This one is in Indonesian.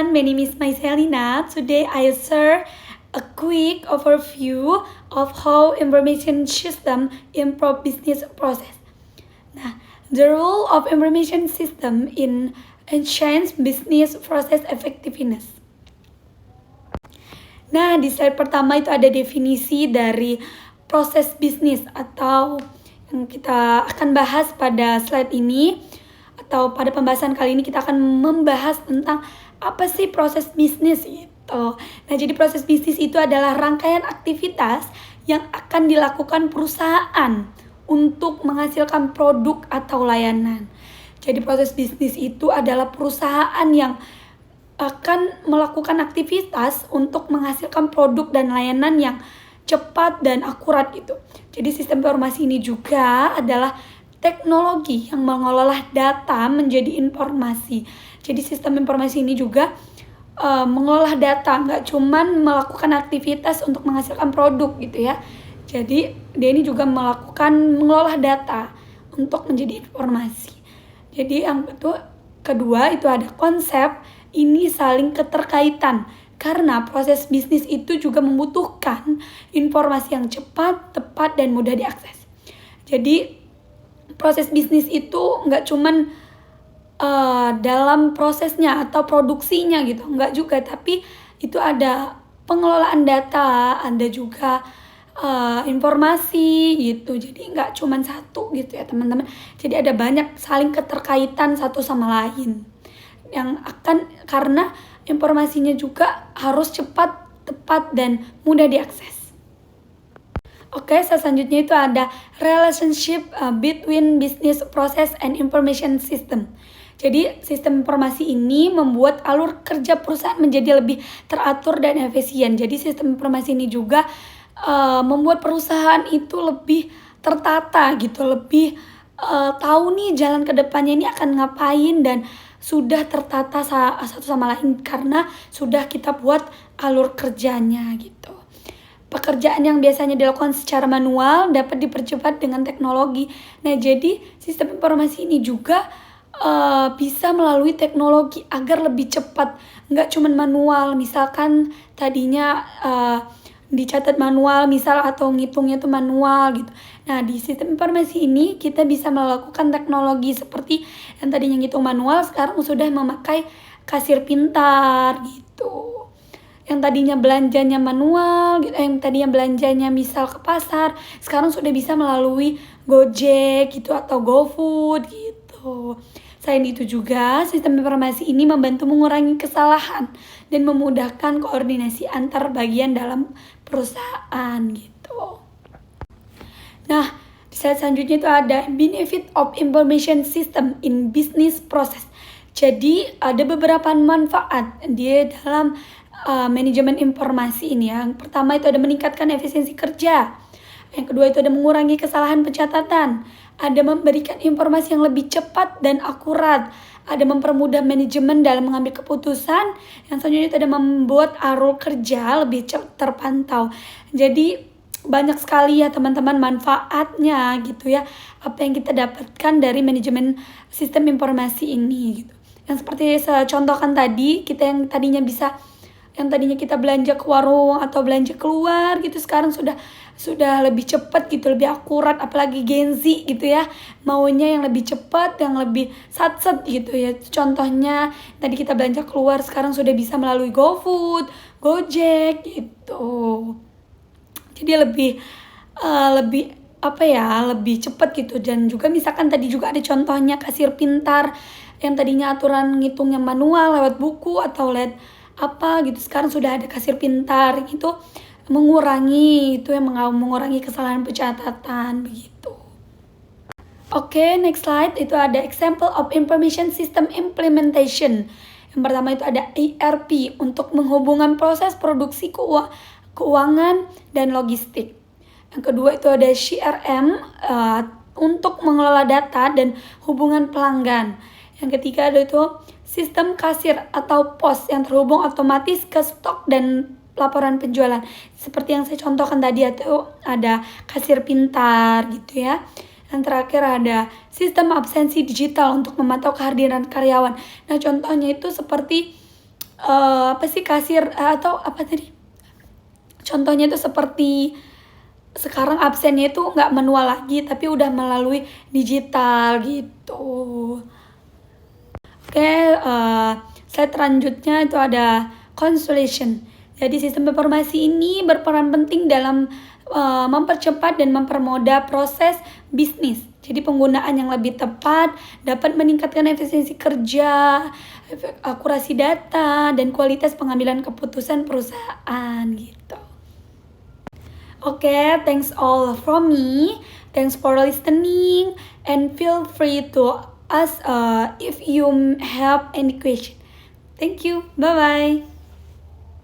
everyone, my name is Maiselina. Today I share a quick overview of how information system improve business process. Nah, the role of information system in enhance business process effectiveness. Nah, di slide pertama itu ada definisi dari proses bisnis atau yang kita akan bahas pada slide ini. Atau pada pembahasan kali ini kita akan membahas tentang apa sih proses bisnis gitu. Nah, jadi proses bisnis itu adalah rangkaian aktivitas yang akan dilakukan perusahaan untuk menghasilkan produk atau layanan. Jadi proses bisnis itu adalah perusahaan yang akan melakukan aktivitas untuk menghasilkan produk dan layanan yang cepat dan akurat gitu. Jadi sistem informasi ini juga adalah teknologi yang mengolah data menjadi informasi. Jadi sistem informasi ini juga mengolah data, nggak cuman melakukan aktivitas untuk menghasilkan produk gitu ya. Jadi dia ini juga mengolah data untuk menjadi informasi. Jadi yang kedua itu ada konsep ini saling keterkaitan. Karena proses bisnis itu juga membutuhkan informasi yang cepat, tepat, dan mudah diakses. Jadi proses bisnis itu nggak cuman dalam prosesnya atau produksinya gitu, nggak juga, tapi itu ada pengelolaan data, ada juga informasi gitu. Jadi nggak cuman satu gitu ya teman-teman. Jadi ada banyak saling keterkaitan satu sama lain yang akan, karena informasinya juga harus cepat, tepat, dan mudah diakses. Oke, selanjutnya itu ada relationship between business process and information system. Jadi sistem informasi ini membuat alur kerja perusahaan menjadi lebih teratur dan efisien. Jadi sistem informasi ini juga membuat perusahaan itu lebih tertata gitu, lebih tahu nih jalan ke depannya ini akan ngapain dan sudah tertata satu sama lain karena sudah kita buat alur kerjanya gitu. Pekerjaan yang biasanya dilakukan secara manual dapat dipercepat dengan teknologi. Nah, jadi sistem informasi ini juga bisa melalui teknologi agar lebih cepat. Nggak cuma manual, misalkan tadinya dicatat manual misal atau ngitungnya itu manual gitu. Nah, di sistem informasi ini kita bisa melakukan teknologi seperti yang tadinya ngitung manual sekarang sudah memakai kasir pintar gitu. Yang tadinya belanjanya manual gitu, yang tadinya belanjanya misal ke pasar, sekarang sudah bisa melalui Gojek gitu atau GoFood gitu. Selain itu juga, sistem informasi ini membantu mengurangi kesalahan dan memudahkan koordinasi antar bagian dalam perusahaan gitu. Nah, di slide selanjutnya itu ada benefit of information system in business process. Jadi ada beberapa manfaat dia dalam manajemen informasi ini. Yang pertama itu ada meningkatkan efisiensi kerja. Yang kedua itu ada mengurangi kesalahan pencatatan. Ada memberikan informasi yang lebih cepat dan akurat. Ada mempermudah manajemen dalam mengambil keputusan. Yang selanjutnya itu ada membuat alur kerja lebih terpantau. Jadi banyak sekali ya teman-teman manfaatnya gitu ya. Apa yang kita dapatkan dari manajemen sistem informasi ini gitu. Yang seperti saya contohkan tadi, yang tadinya kita belanja ke warung atau belanja keluar gitu, sekarang sudah lebih cepat gitu, lebih akurat, apalagi Gen Z gitu ya, maunya yang lebih cepat, yang lebih satset gitu ya. Contohnya tadi kita belanja keluar, sekarang sudah bisa melalui GoFood, Gojek gitu. Jadi lebih lebih cepat gitu. Dan juga misalkan tadi juga ada contohnya kasir pintar yang tadinya aturan ngitungnya manual lewat buku atau lewat apa gitu, sekarang sudah ada kasir pintar gitu, mengurangi kesalahan pencatatan begitu. Oke, next slide itu ada example of information system implementation. Yang pertama itu ada ERP untuk menghubungkan proses produksi keuangan dan logistik. Yang kedua itu ada CRM untuk mengelola data dan hubungan pelanggan. Yang ketiga ada itu sistem kasir atau pos yang terhubung otomatis ke stok dan laporan penjualan. Seperti yang saya contohkan tadi, atau ada kasir pintar gitu ya. Yang terakhir ada sistem absensi digital untuk memantau kehadiran karyawan. Nah, contohnya itu seperti apa sih kasir atau apa tadi? Contohnya itu seperti sekarang absennya itu nggak manual lagi tapi udah melalui digital gitu. Oke, slide selanjutnya itu ada consolation. Jadi sistem informasi ini berperan penting dalam mempercepat dan mempermudah proses bisnis. Jadi penggunaan yang lebih tepat dapat meningkatkan efisiensi kerja, akurasi data, dan kualitas pengambilan keputusan perusahaan gitu. Okay, thanks all from me. Thanks for listening and feel free to ask if you have any question. Thank you. Bye bye.